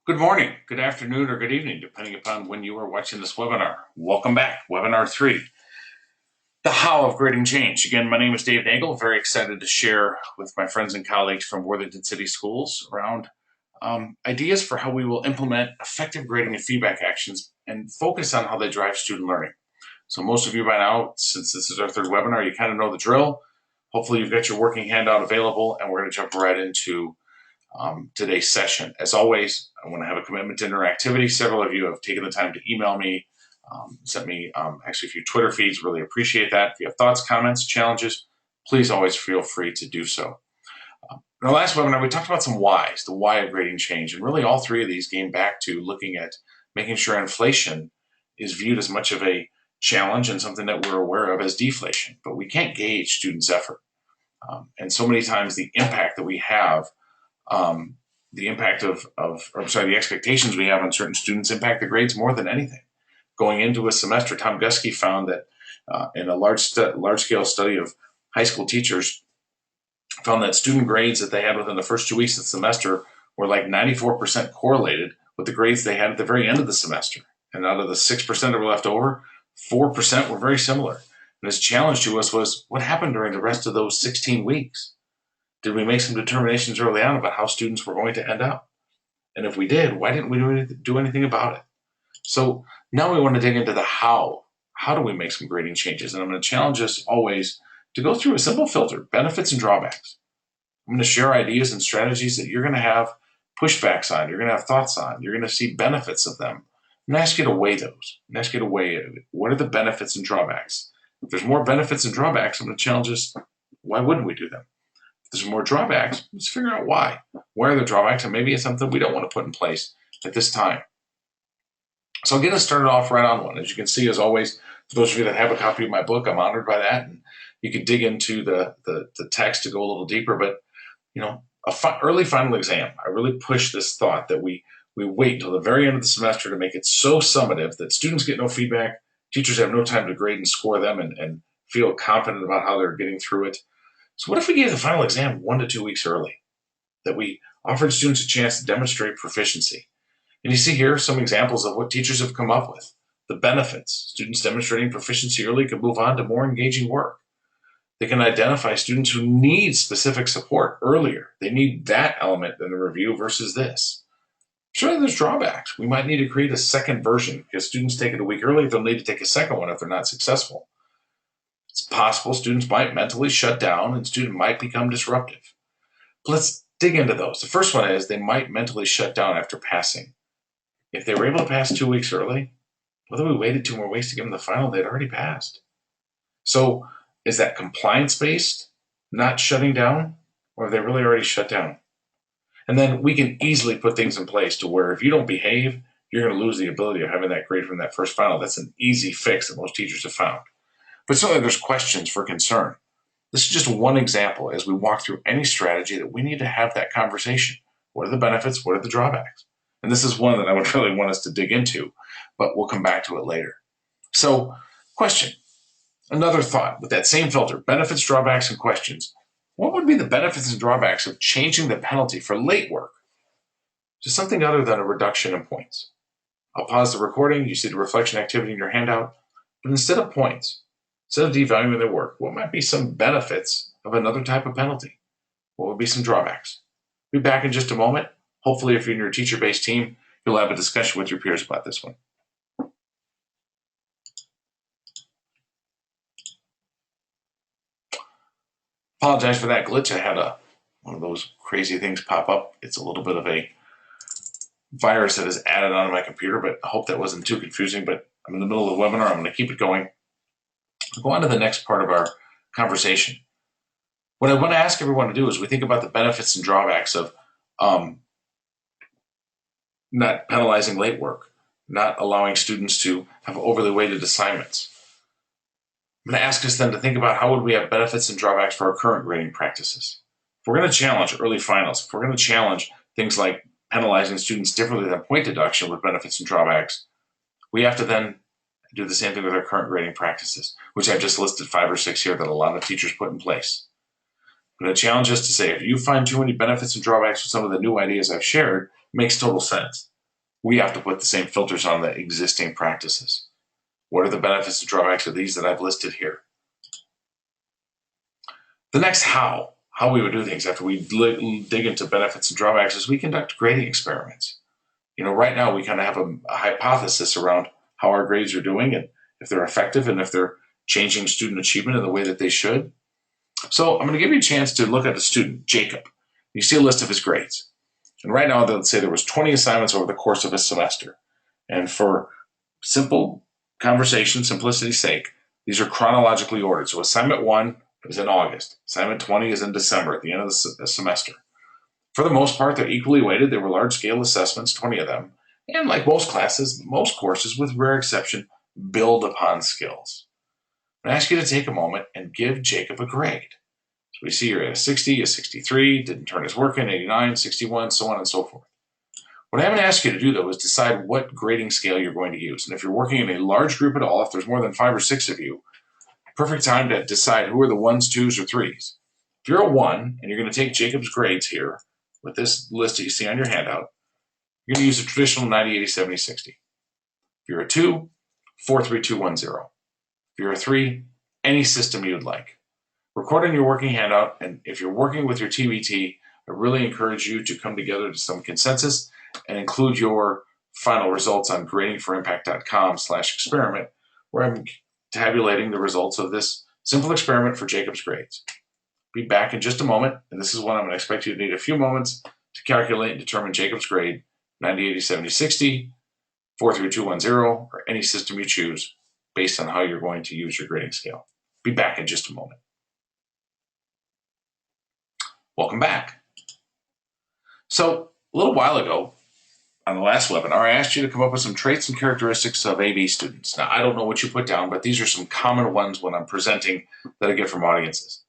Good morning, good afternoon, or good evening, depending upon when you are watching this webinar. Welcome back, Webinar 3, The How of Grading Change. Again, my name is Dave Nagel. Very excited to share with my friends and colleagues from Worthington City Schools around ideas for how we will implement effective grading and feedback actions and focus on how they drive student learning. So most of you by now, since this is our third webinar, you kind of know the drill. Hopefully you've got your working handout available, and we're going to jump right into today's session. As always, I want to have a commitment to interactivity. Several of you have taken the time to email me, sent me actually a few Twitter feeds. Really appreciate that. If you have thoughts, comments, challenges, please always feel free to do so. In our last webinar, we talked about some whys, the why of grading change, and really all three of these came back to looking at making sure inflation is viewed as much of a challenge and something that we're aware of as deflation. But we can't gauge students' effort. And so many times the impact that we have the expectations we have on certain students impact the grades more than anything. Going into a semester, Tom Guskey found that in a large-scale study of high school teachers, found that student grades that they had within the first 2 weeks of the semester were like 94% correlated with the grades they had at the very end of the semester. And out of the 6% that were left over, 4% were very similar. And his challenge to us was, what happened during the rest of those 16 weeks? Did we make some determinations early on about how students were going to end up? And if we did, why didn't we do anything about it? So now we want to dig into the how. How do we make some grading changes? And I'm going to challenge us always to go through a simple filter, benefits and drawbacks. I'm going to share ideas and strategies that you're going to have pushbacks on, you're going to have thoughts on, you're going to see benefits of them. And ask you to weigh those. And ask you to weigh what are the benefits and drawbacks? If there's more benefits and drawbacks, I'm going to challenge us, why wouldn't we do them? There's more drawbacks, let's figure out why. Where are the drawbacks? And maybe it's something we don't want to put in place at this time. So I'll get us started off right on one. As you can see, as always, for those of you that have a copy of my book, I'm honored by that. And you can dig into the text to go a little deeper. But, early final exam, I really push this thought that we wait until the very end of the semester to make it so summative that students get no feedback, teachers have no time to grade and score them and feel confident about how they're getting through it. So what if we gave the final exam 1 to 2 weeks early? That we offered students a chance to demonstrate proficiency. And you see here some examples of what teachers have come up with. The benefits. Students demonstrating proficiency early can move on to more engaging work. They can identify students who need specific support earlier. They need that element in the review versus this. Sure, there's drawbacks. We might need to create a second version because students take it a week early. They'll need to take a second one if they're not successful. It's possible students might mentally shut down and student might become disruptive. But let's dig into those. The first one is they might mentally shut down after passing. If they were able to pass 2 weeks early, whether we waited 2 more weeks to give them the final, they'd already passed. So is that compliance-based, not shutting down, or have they really already shut down? And then we can easily put things in place to where if you don't behave, you're going to lose the ability of having that grade from that first final. That's an easy fix that most teachers have found. But certainly there's questions for concern. This is just one example as we walk through any strategy that we need to have that conversation. What are the benefits? What are the drawbacks? And this is one that I would really want us to dig into, but we'll come back to it later. So, question. Another thought with that same filter, benefits, drawbacks, and questions. What would be the benefits and drawbacks of changing the penalty for late work to something other than a reduction in points? I'll pause the recording. You see the reflection activity in your handout. But instead of points, instead of devaluing their work, what might be some benefits of another type of penalty? What would be some drawbacks? Be back in just a moment. Hopefully, if you're in your teacher-based team, you'll have a discussion with your peers about this one. Apologize for that glitch. I had one of those crazy things pop up. It's a little bit of a virus that is added onto my computer, but I hope that wasn't too confusing. But I'm in the middle of the webinar. I'm going to keep it going. I'll go on to the next part of our conversation. What I want to ask everyone to do is we think about the benefits and drawbacks of not penalizing late work, not allowing students to have overly weighted assignments. I'm going to ask us then to think about how would we have benefits and drawbacks for our current grading practices. If we're going to challenge early finals, if we're going to challenge things like penalizing students differently than point deduction with benefits and drawbacks, we have to then do the same thing with our current grading practices, which I've just listed 5 or 6 here that a lot of teachers put in place. I'm going to challenge us to say, if you find too many benefits and drawbacks with some of the new ideas I've shared, it makes total sense. we have to put the same filters on the existing practices. What are the benefits and drawbacks of these that I've listed here? The next how we would do things after we dig into benefits and drawbacks is we conduct grading experiments. Right now we kind of have a hypothesis around how our grades are doing and if they're effective and if they're changing student achievement in the way that they should. So I'm going to give you a chance to look at the student, Jacob. You see a list of his grades. And right now, let's say there was 20 assignments over the course of a semester. And for simple conversation, simplicity's sake, these are chronologically ordered. So assignment 1 is in August. Assignment 20 is in December at the end of the semester. For the most part, they're equally weighted. They were large-scale assessments, 20 of them. And like most classes, most courses, with rare exception, build upon skills. I ask you to take a moment and give Jacob a grade. So we see you're at a 60, a 63, didn't turn his work in, 89, 61, so on and so forth. What I haven't asked you to do, though, is decide what grading scale you're going to use. And if you're working in a large group at all, if there's more than 5 or 6 of you, perfect time to decide who are the 1s, 2s, or 3s. If you're a 1 and you're going to take Jacob's grades here with this list that you see on your handout, you're going to use a traditional 90, 80, 70, 60. If you're a 2, 4, 3, 2, 1, 0. If you're a 3, any system you'd like. Record on your working handout, and if you're working with your TBT, I really encourage you to come together to some consensus and include your final results on gradingforimpact.com/experiment, where I'm tabulating the results of this simple experiment for Jacob's grades. Be back in just a moment, and this is when I'm going to expect you to need a few moments to calculate and determine Jacob's grade, 90, 80, 70, 60, 4, 3, 2, 1, 0, or any system you choose based on how you're going to use your grading scale. Be back in just a moment. Welcome back. So a little while ago, on the last webinar, I asked you to come up with some traits and characteristics of AB students. Now, I don't know what you put down, but these are some common ones when I'm presenting that I get from audiences.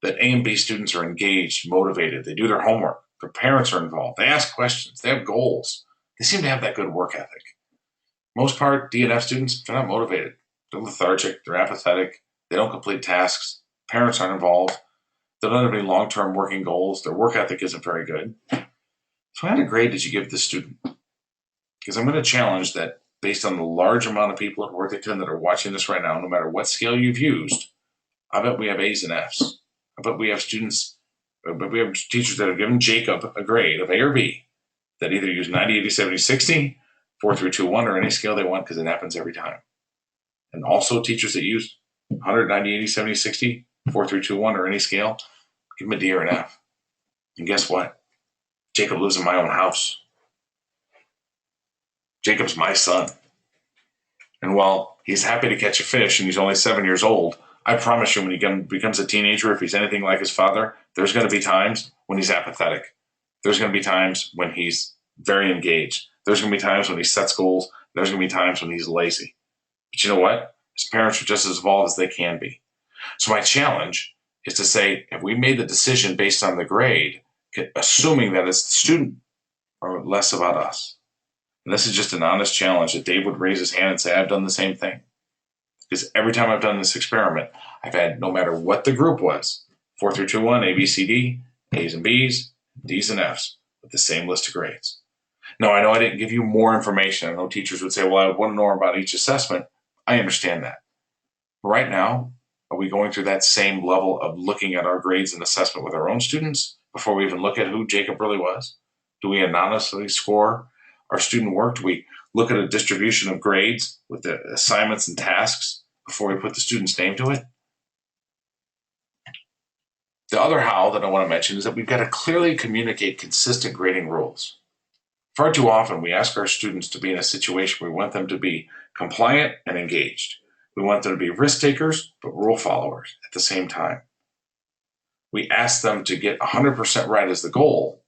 That A and B students are engaged, motivated, they do their homework, their parents are involved, they ask questions, they have goals. They seem to have that good work ethic. Most part, D and F students, they're not motivated. They're lethargic, they're apathetic, they don't complete tasks, parents aren't involved, they don't have any long-term working goals, their work ethic isn't very good. So what kind of grade did you give the student? Because I'm going to challenge that based on the large amount of people at Worthington that are watching this right now, no matter what scale you've used, I bet we have A's and F's. I bet we have teachers that have given Jacob a grade of A or B that either use 90, 80, 70, 60, 4, 3, 2, 1, or any scale they want because it happens every time. And also teachers that use 100, 90, 80, 70, 60, 4, 3, 2, 1, or any scale, give them a D or an F. And guess what? Jacob lives in my own house. Jacob's my son. And while he's happy to catch a fish and he's only 7 years old, I promise you when he becomes a teenager, if he's anything like his father, there's going to be times when he's apathetic. There's going to be times when he's very engaged. There's going to be times when he sets goals. There's going to be times when he's lazy. But you know what? His parents are just as involved as they can be. So my challenge is to say, have we made the decision based on the grade, assuming that it's the student or less about us? And this is just an honest challenge that Dave would raise his hand and say, I've done the same thing. Because every time I've done this experiment, I've had, no matter what the group was, 4, 3, 2, 1, A, B, C, D, A's and B's, D's and F's, with the same list of grades. Now, I know I didn't give you more information. I know teachers would say, well, I want to know about each assessment. I understand that. But right now, are we going through that same level of looking at our grades and assessment with our own students before we even look at who Jacob really was? Do we anonymously score our student work? Do we look at a distribution of grades with the assignments and tasks before we put the student's name to it? The other how that I want to mention is that we've got to clearly communicate consistent grading rules. Far too often, we ask our students to be in a situation where we want them to be compliant and engaged. We want them to be risk takers, but rule followers at the same time. We ask them to get 100% right as the goal,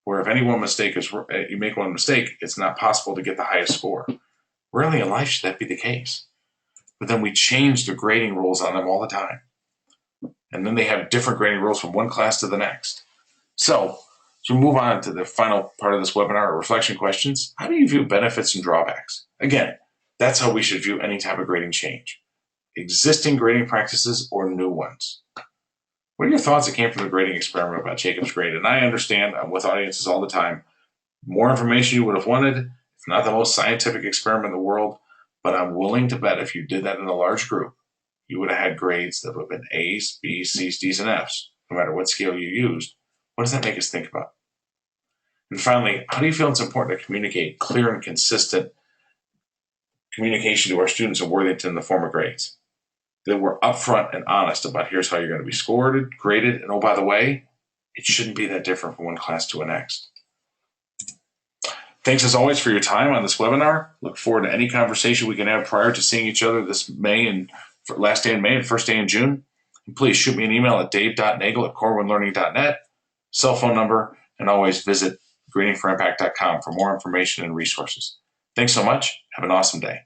where if you make one mistake, it's not possible to get the highest score. Rarely in life should that be the case. But then we change the grading rules on them all the time. And then they have different grading rules from one class to the next. So we move on to the final part of this webinar, reflection questions. How do you view benefits and drawbacks? Again, that's how we should view any type of grading change. Existing grading practices or new ones. What are your thoughts that came from the grading experiment about Jacob's grade? And I understand I'm with audiences all the time. More information you would have wanted. not the most scientific experiment in the world, but I'm willing to bet if you did that in a large group, you would have had grades that would have been A's, B's, C's, D's, and F's, no matter what scale you used. What does that make us think about? And finally, how do you feel it's important to communicate clear and consistent communication to our students in Worthington in the form of grades? That we're upfront and honest about here's how you're going to be scored, graded, and oh, by the way, it shouldn't be that different from one class to the next. Thanks as always for your time on this webinar. Look forward to any conversation we can have prior to seeing each other this May and last day in May and first day in June. And please shoot me an email at dave.nagel@corwinlearning.net, cell phone number, and always visit gradingforimpact.com for more information and resources. Thanks so much. Have an awesome day.